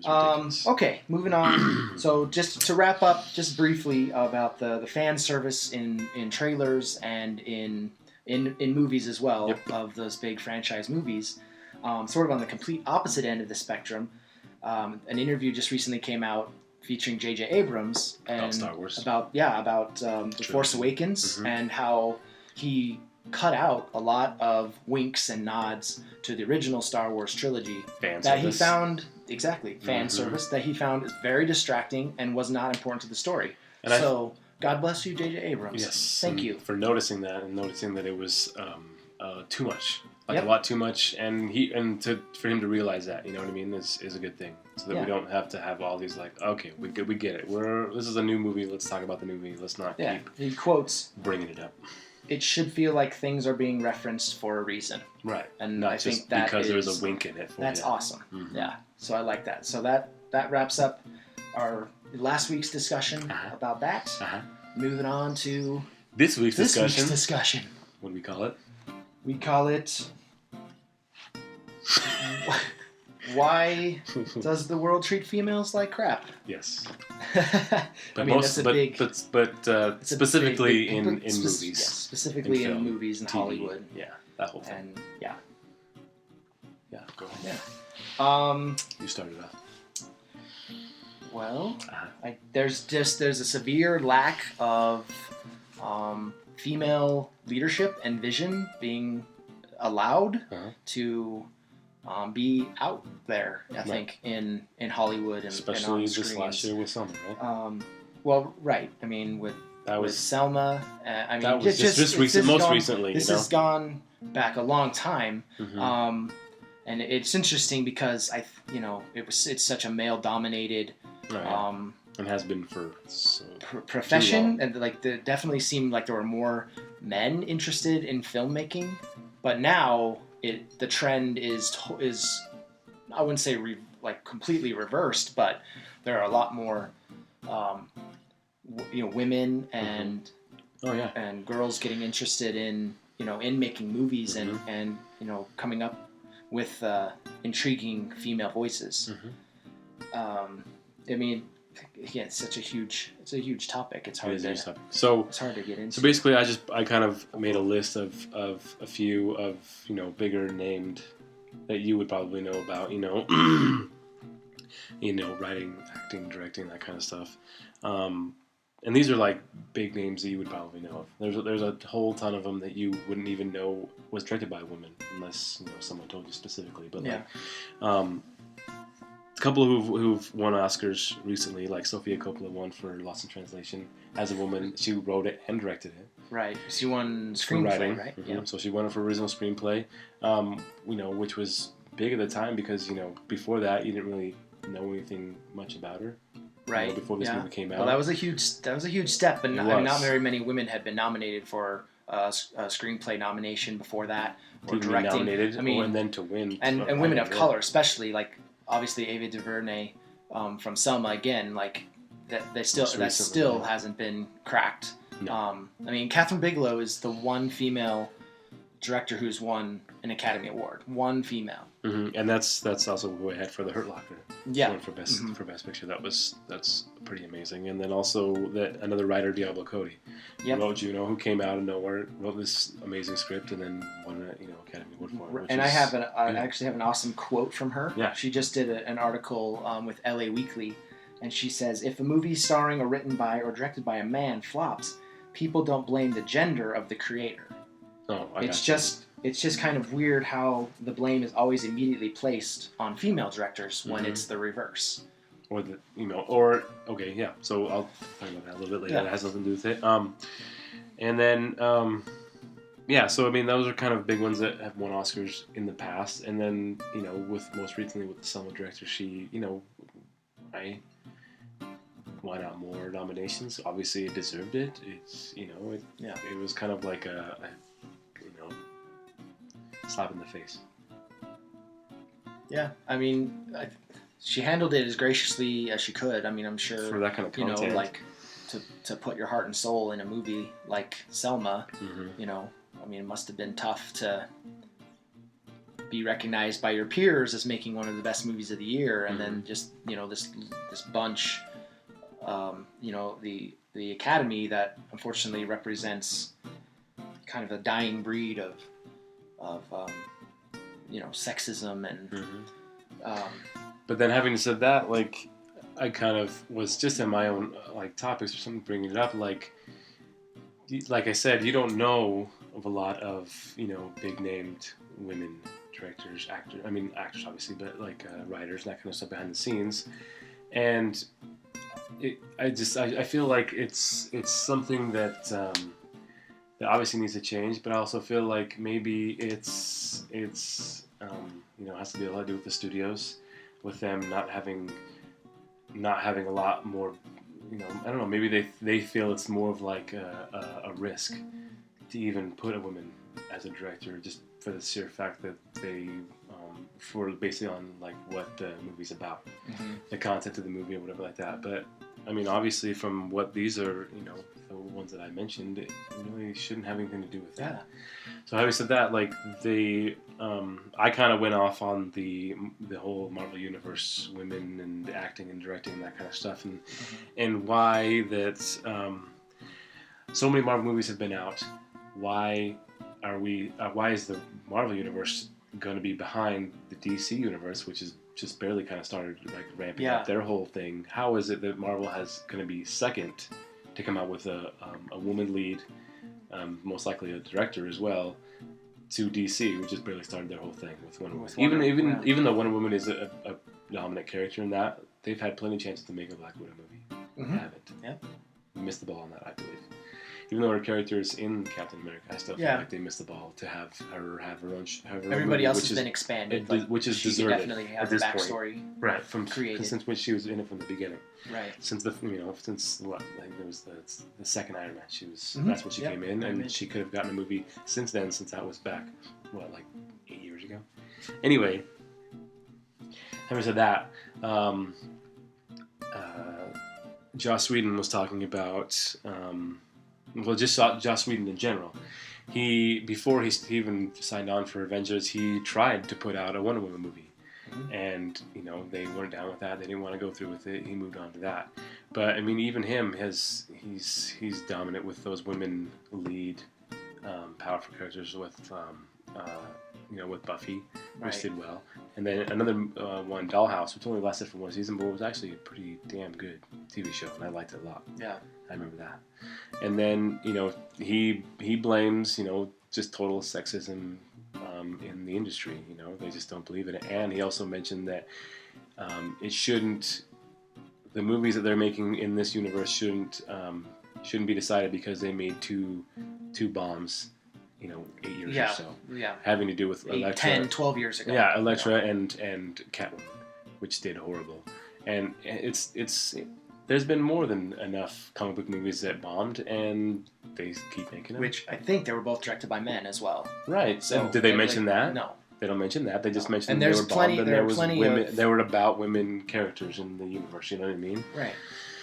was ridiculous. Okay, moving on. So just to wrap up, just briefly about the fan service in trailers and in movies as well, of those big franchise movies. Sort of on the complete opposite end of the spectrum. An interview just recently came out featuring J.J. Abrams and about Star Wars. About The Force Awakens, and how he cut out a lot of winks and nods to the original Star Wars trilogy he found fan service that he found is very distracting and was not important to the story. And God bless you, J.J. Abrams. Yes, thank you for noticing that and noticing that it was too much, a lot too much, and for him to realize that, you know what I mean, is a good thing, so that we don't have to have all these okay, we get it. This is a new movie. Let's talk about the new movie. Let's not keep. He quotes bringing it up. It should feel like things are being referenced for a reason. Right. And not I just think that because there's a wink in it. That's awesome. Mm-hmm. Yeah. So I like that. So that wraps up our last week's discussion about that. Moving on to this week's discussion. What do we call it? We call it Why Does the World Treat Females Like Crap? Yes. But specifically in movies. Yes, specifically in movies and TV, Hollywood. Yeah, that whole thing. And yeah, go ahead. Yeah. You started off. Well, there's a severe lack of female leadership and vision being allowed to be out there. I think in Hollywood and especially on this screens. last year with Selma, right? Well, right. I mean, with Selma. Recently. This has gone back a long time. Mm-hmm. And it's interesting because it's such a male-dominated. Right. And has been for profession, and definitely seemed like there were more men interested in filmmaking, but now the trend is I wouldn't say completely reversed, but there are a lot more women and and girls getting interested in making movies and coming up with intriguing female voices. I mean, again, it's a huge topic. It's hard to get into. So basically, I kind of made a list of a few of bigger named that you would probably know about. Writing, acting, directing, that kind of stuff. And these are big names that you would probably know of. There's a whole ton of them that you wouldn't even know was directed by women unless someone told you specifically. But a couple who've won Oscars recently, like Sofia Coppola won for Lost in Translation. As a woman, she wrote it and directed it. Right. She won screenplay, right? Mm-hmm. Yeah. So she won it for original screenplay, which was big at the time because, before that, you didn't really know anything much about her. Right. Before this movie came out. Well, that was a huge step, and not very many women had been nominated for a screenplay nomination before that, or directing. Nominated, and then to win. And women of color, especially, obviously Ava DuVernay from Selma, again, that still hasn't been cracked. No. Catherine Bigelow is the one female director who's won an Academy Award. One female. Mm-hmm. And that's also way ahead for The Hurt Locker. Yeah. For best picture. That's pretty amazing. And then also another writer, Diablo Cody, who wrote Juno, who came out of nowhere, wrote this amazing script, and then won an Academy Award for it. And I actually have an awesome quote from her. Yeah. She just did an article with LA Weekly, and she says, "If a movie starring or written by or directed by a man flops, people don't blame the gender of the creator." Oh, it's just kind of weird how the blame is always immediately placed on female directors when it's the reverse. So I'll talk about that a little bit later. Yeah. That has nothing to do with it. And then those are kind of big ones that have won Oscars in the past. And then with most recently with the Selma director, she won out more nominations. Obviously, it deserved it. It's it was kind of like a slap in the face. Yeah, she handled it as graciously as she could. I'm sure for that kind of content, to put your heart and soul in a movie like Selma. Mm-hmm. It must have been tough to be recognized by your peers as making one of the best movies of the year, and then just this bunch, the Academy that unfortunately represents kind of a dying breed of sexism and. But then, having said that, like, I kind of was just in my own like topics or something, bringing it up. Like I said, you don't know of a lot of big named women directors, actors obviously, but like writers and that kind of stuff behind the scenes. And I feel like it's something that obviously needs to change. But I also feel like maybe it's has to be a lot to do with the studios, with them not having a lot more, I don't know, maybe they feel it's more of like a risk to even put a woman as a director, just for the sheer fact that they for basically on like what the movie's about, the content of the movie or whatever like that. But I mean, obviously from what these are, the ones that I mentioned, it really shouldn't have anything to do with that. So having said that, like I kind of went off on the whole Marvel Universe women and acting and directing and that kind of stuff, and why that so many Marvel movies have been out. Why is the Marvel Universe going to be behind the DC Universe, which is just barely kind of started like ramping up their whole thing? How is it that Marvel has going to be second to come out with a woman lead, most likely a director as well, to DC, which just barely started their whole thing with Wonder Woman? Even though Wonder Woman is a dominant character in that, they've had plenty of chances to make a Black Widow movie. They haven't. Yeah. Missed the ball on that, I believe. Even though her character is in Captain America, I still feel like they missed the ball to have her own. Everybody else has been expanded, which is she deserved definitely has a backstory, right? Since when she was in it from the beginning, right? Since there was the second Iron Man, she was that's when she came in, and she could have gotten a movie since then, since that was back like 8 years ago. Anyway, having said that, Joss Whedon was talking about. Just Joss Whedon in general. Before he even signed on for Avengers, he tried to put out a Wonder Woman movie, and they weren't down with that. They didn't want to go through with it. He moved on to that. But I mean, even him he's dominant with those women lead, powerful characters with with Buffy, which did well. And then another one, Dollhouse, which only lasted for one season, but was actually a pretty damn good TV show, and I liked it a lot. Yeah, I remember that. And then he blames just total sexism in the industry. They just don't believe in it. And he also mentioned that the movies that they're making in this universe shouldn't be decided because they made two bombs 8 years or so. Yeah. Having to do with Elektra. 10, 12 years ago. Yeah, Elektra and Catwoman, which did horrible. And there's been more than enough comic book movies that bombed, and they keep making them. Which I think they were both directed by men as well. Right. So and did they mention that? No. They don't mention that. They just mentioned they were bombed, and there was women. They were about women characters in the universe. You know what I mean? Right.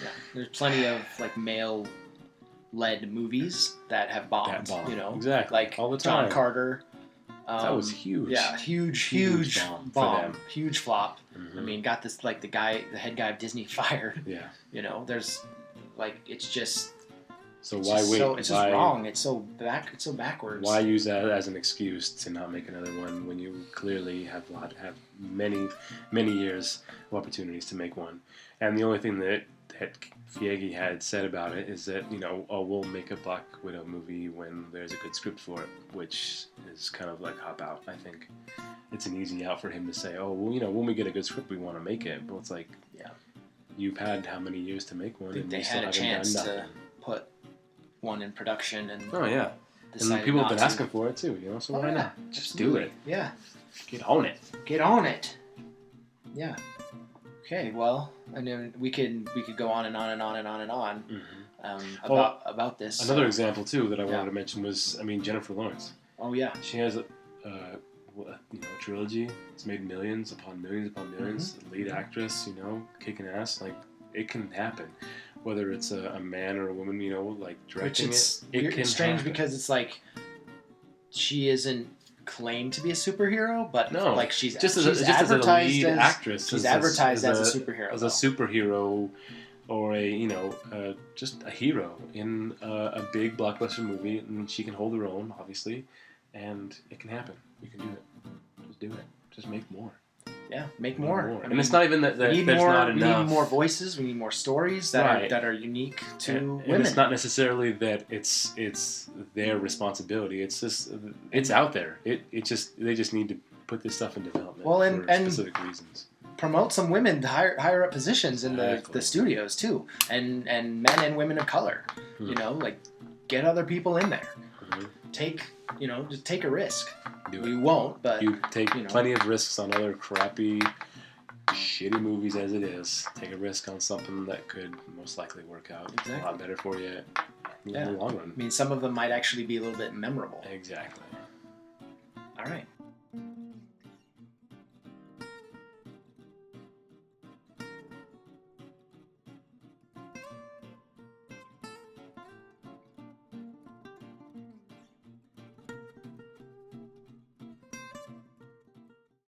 Yeah. There's plenty of like male-led movies that have bombed. Exactly. Like all the time. John Carter. That was huge. Yeah, huge bomb. Huge flop. I mean, got this like the head guy of Disney fired. Yeah. There's like it's just. So why wait? It's just wrong. It's so backwards. Why use that as an excuse to not make another one when you clearly have many years of opportunities to make one? And the only thing that Feige had said about it is that we'll make a Black Widow movie when there's a good script for it, which is kind of like hop out. I think it's an easy out for him to say, when we get a good script, we want to make it. But it's like, you've had how many years to make one, and they had a chance to put one in production, and and people have been asking for it too. So why not just do it? Yeah, get on it. Yeah. Okay, well, I know we could go on and on and on and on and on about this. Another example too that I wanted to mention was, Jennifer Lawrence. Oh yeah, she has a trilogy. It's made millions upon millions upon millions. Lead actress, kicking ass. Like it can happen, whether it's a man or a woman. Like directing it. It's strange happen. Because it's like she isn't claim to be a superhero, but no, like she's just as a lead actress. She's advertised as a superhero. As a superhero, or just a hero in a big blockbuster movie, and she can hold her own, obviously, and it can happen. You can do it. Just do it. Just make more. Yeah, make more. I mean, it's not even that there's not enough. We need more voices. We need more stories that are unique to women. And it's not necessarily that it's their responsibility. It's just it's out there. They just need to put this stuff in development for specific reasons. Promote some women to higher up positions in the studios too, and men and women of color. You know, like get other people in there. Just take a risk. We won't, but you take plenty of risks on other crappy, shitty movies as it is. Take a risk on something that could most likely work out a lot better for you in the long run. I mean, some of them might actually be a little bit memorable. Exactly.